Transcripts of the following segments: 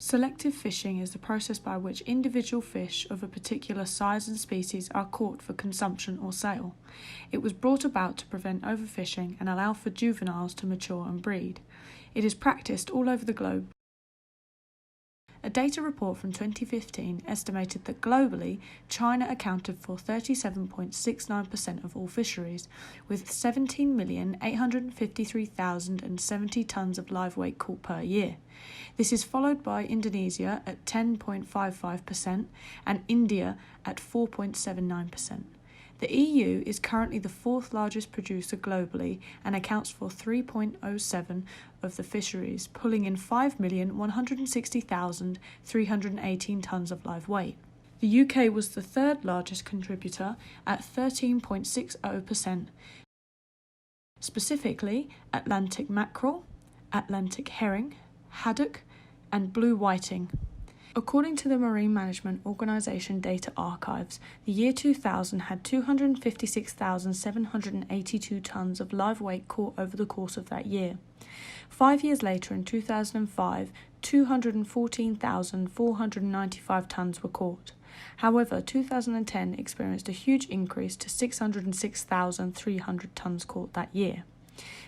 Selective fishing is the process by which individual fish of a particular size and species are caught for consumption or sale. It was brought about to prevent overfishing and allow for juveniles to mature and breed. It is practiced all over the globe. A data report from 2015 estimated that globally, China accounted for 37.69% of all fisheries, with 17,853,070 tonnes of live weight caught per year. This is followed by Indonesia at 10.55% and India at 4.79%. The EU is currently the fourth largest producer globally and accounts for 3.07% of the fisheries, pulling in 5,160,318 tonnes of live weight. The UK was the third largest contributor at 13.60%. Specifically, Atlantic mackerel, Atlantic herring, haddock, and blue whiting. According to the Marine Management Organisation Data Archives, the year 2000 had 256,782 tonnes of live weight caught over the course of that year. 5 years later, in 2005, 214,495 tonnes were caught. However, 2010 experienced a huge increase to 606,300 tonnes caught that year.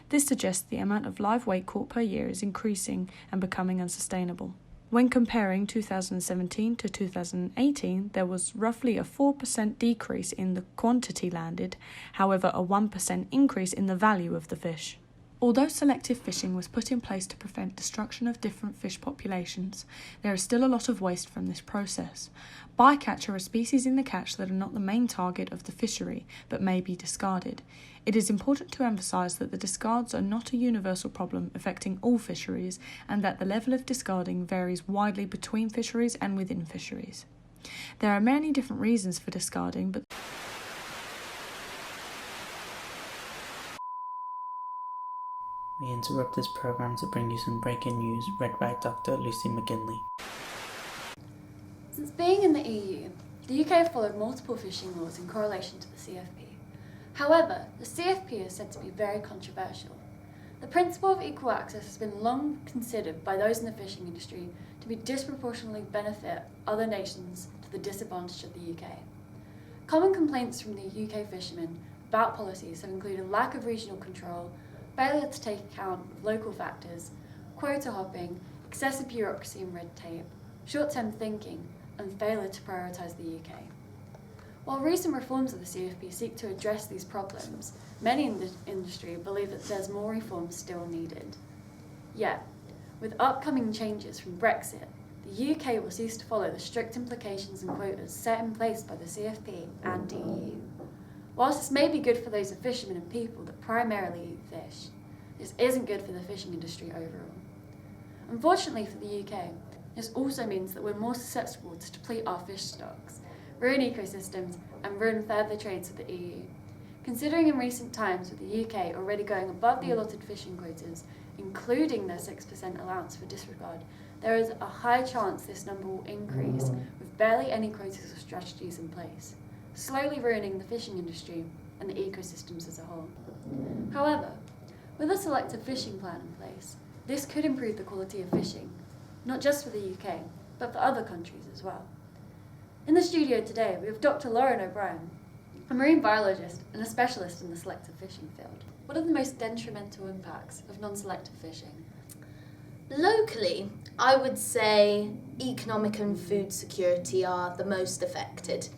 This suggests the amount of live weight caught per year is increasing and becoming unsustainable. When comparing 2017 to 2018, there was roughly a 4% decrease in the quantity landed, however a 1% increase in the value of the fish. Although selective fishing was put in place to prevent destruction of different fish populations, there is still a lot of waste from this process. Bycatch are a species in the catch that are not the main target of the fishery, but may be discarded. It is important to emphasise that the discards are not a universal problem affecting all fisheries, and that the level of discarding varies widely between fisheries and within fisheries. There are many different reasons for discarding, but We interrupt this program to bring you some breaking news read by Dr. Lucy McGinley. Since being in the EU, the UK followed multiple fishing laws in correlation to the CFP. However, the CFP is said to be very controversial. The principle of equal access has been long considered by those in the fishing industry to be disproportionately benefit other nations to the disadvantage of the UK. Common complaints from the UK fishermen about policies have included lack of regional control, failure to take account of local factors, quota hopping, excessive bureaucracy and red tape, short-term thinking, and failure to prioritise the UK. While recent reforms of the CFP seek to address these problems, many in the industry believe that there's more reforms still needed. Yet, with upcoming changes from Brexit, the UK will cease to follow the strict implications and quotas set in place by the CFP and EU. Whilst this may be good for those of fishermen and people that primarily eat fish, this isn't good for the fishing industry overall. Unfortunately for the UK, this also means that we're more susceptible to deplete our fish stocks, ruin ecosystems, and ruin further trades with the EU. Considering in recent times with the UK already going above the allotted fishing quotas, including their 6% allowance for disregard, there is a high chance this number will increase with barely any quotas or strategies in place, slowly ruining the fishing industry and the ecosystems as a whole. However, with a selective fishing plan in place, this could improve the quality of fishing, not just for the UK, but for other countries as well. In the studio today, we have Dr. Lauren O'Brien, a marine biologist and a specialist in the selective fishing field. What are the most detrimental impacts of non-selective fishing? Locally, I would say economic and food security are the most affected.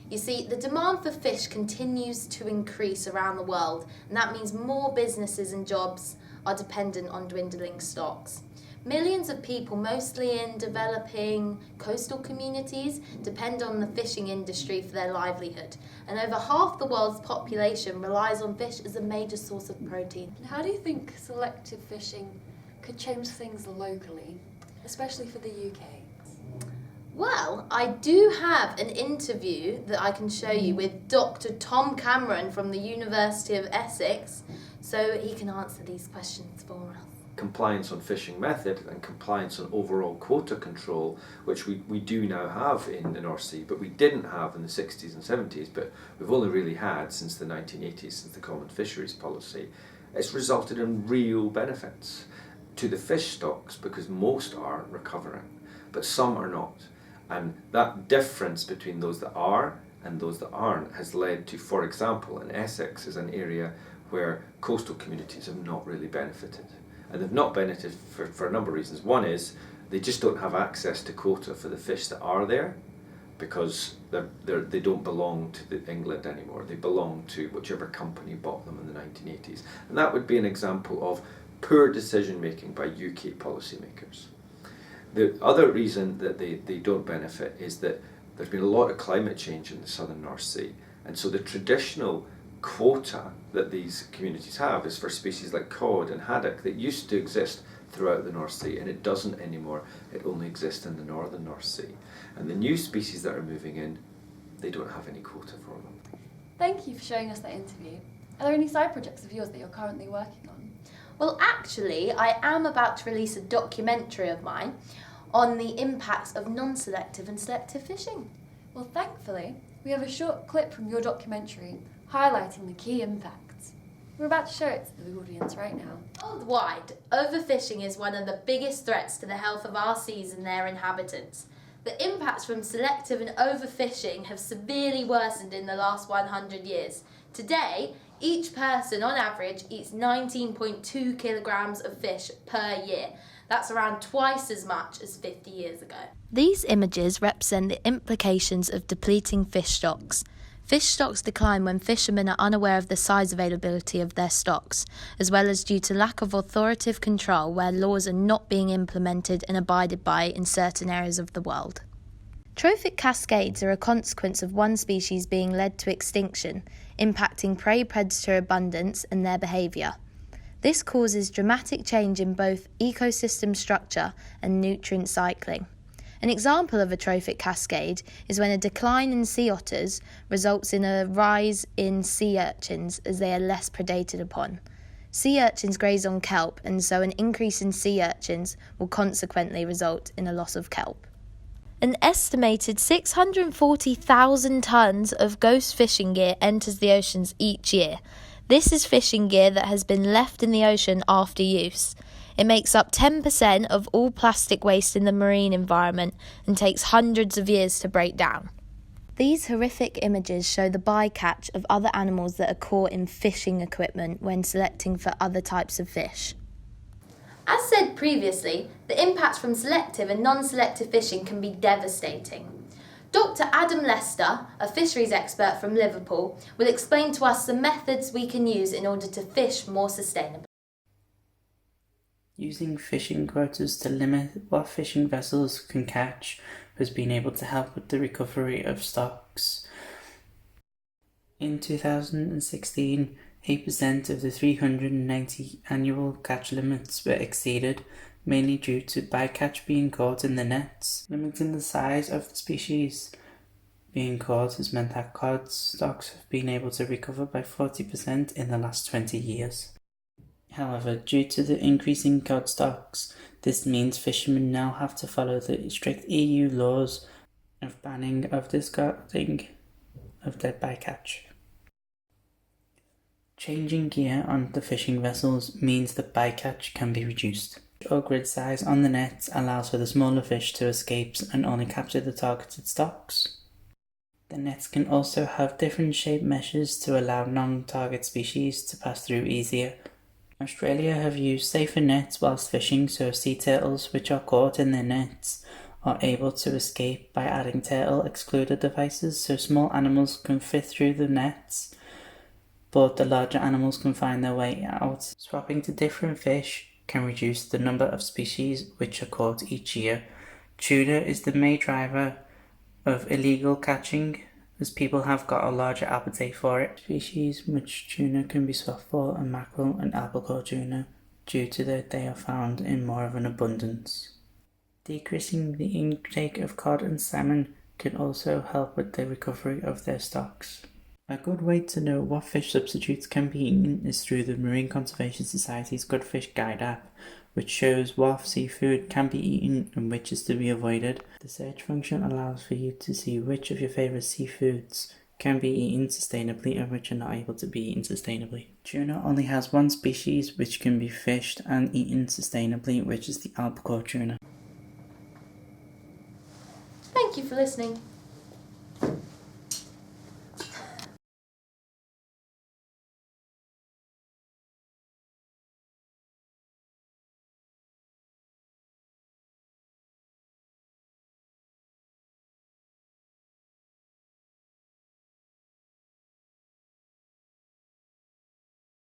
You see, the demand for fish continues to increase around the world, and that means more businesses and jobs are dependent on dwindling stocks. Millions of people, mostly in developing coastal communities, depend on the fishing industry for their livelihood, and over half the world's population relies on fish as a major source of protein. And how do you think selective fishing could change things locally, especially for the UK? Well, I do have an interview that I can show you with Dr. Tom Cameron from the University of Essex, so he can answer these questions for us. Compliance on fishing method and compliance on overall quota control, which we do now have in the North Sea, but we didn't have in the 60s and 70s, but we've only really had since the 1980s, since the Common Fisheries Policy. It's resulted in real benefits to the fish stocks because most aren't recovering. but some are not. And that difference between those that are and those that aren't has led to, for example, in Essex is an area where coastal communities have not really benefited. And they've not benefited for a number of reasons. One is they just don't have access to quota for the fish that are there, because they don't belong to England anymore. They belong to whichever company bought them in the 1980s. And that would be an example of poor decision making by UK policymakers. The other reason that they don't benefit is that there's been a lot of climate change in the southern North Sea, and so the traditional quota that these communities have is for species like cod and haddock that used to exist throughout the North Sea, and it doesn't anymore. It only exists in the northern North Sea. And the new species that are moving in, they don't have any quota for them. Thank you for showing us that interview. Are there any side projects of yours that you're currently working on? Well, actually, I am about to release a documentary of mine on the impacts of non-selective and selective fishing. Well, thankfully, we have a short clip from your documentary highlighting the key impacts. We're about to show it to the audience right now. Worldwide, overfishing is one of the biggest threats to the health of our seas and their inhabitants. The impacts from selective and overfishing have severely worsened in the last 100 years. Today, each person on average eats 19.2 kilograms of fish per year. That's around twice as much as 50 years ago. These images represent the implications of depleting fish stocks. Fish stocks decline when fishermen are unaware of the size availability of their stocks, as well as due to lack of authoritative control where laws are not being implemented and abided by in certain areas of the world. Trophic cascades are a consequence of one species being led to extinction, impacting prey predator abundance and their behaviour. This causes dramatic change in both ecosystem structure and nutrient cycling. An example of a trophic cascade is when a decline in sea otters results in a rise in sea urchins as they are less predated upon. Sea urchins graze on kelp, and so an increase in sea urchins will consequently result in a loss of kelp. An estimated 640,000 tonnes of ghost fishing gear enters the oceans each year. This is fishing gear that has been left in the ocean after use. It makes up 10% of all plastic waste in the marine environment and takes hundreds of years to break down. These horrific images show the bycatch of other animals that are caught in fishing equipment when selecting for other types of fish. As said previously, the impacts from selective and non-selective fishing can be devastating. Dr. Adam Lester, a fisheries expert from Liverpool, will explain to us the methods we can use in order to fish more sustainably. Using fishing quotas to limit what fishing vessels can catch has been able to help with the recovery of stocks. In 2016, 8% of the 390 annual catch limits were exceeded, mainly due to bycatch being caught in the nets. Limiting the size of the species being caught has meant that cod stocks have been able to recover by 40% in the last 20 years. However, due to the increasing cod stocks, this means fishermen now have to follow the strict EU laws of banning of discarding of dead bycatch. Changing gear on the fishing vessels means that bycatch can be reduced. Or grid size on the nets allows for the smaller fish to escape and only capture the targeted stocks. The nets can also have different shape meshes to allow non-target species to pass through easier. Australia have used safer nets whilst fishing, so sea turtles which are caught in their nets are able to escape by adding turtle excluder devices so small animals can fit through the nets, but the larger animals can find their way out. Swapping to different fish can reduce the number of species which are caught each year. Tuna is the main driver of illegal catching, as people have got a larger appetite for it. Species which tuna can be swapped for are mackerel and albacore tuna, due to that they are found in more of an abundance. Decreasing the intake of cod and salmon can also help with the recovery of their stocks. A good way to know what fish substitutes can be eaten is through the Marine Conservation Society's Good Fish Guide app, which shows what seafood can be eaten and which is to be avoided. The search function allows for you to see which of your favourite seafoods can be eaten sustainably and which are not able to be eaten sustainably. Tuna only has one species which can be fished and eaten sustainably, which is the albacore tuna. Thank you for listening.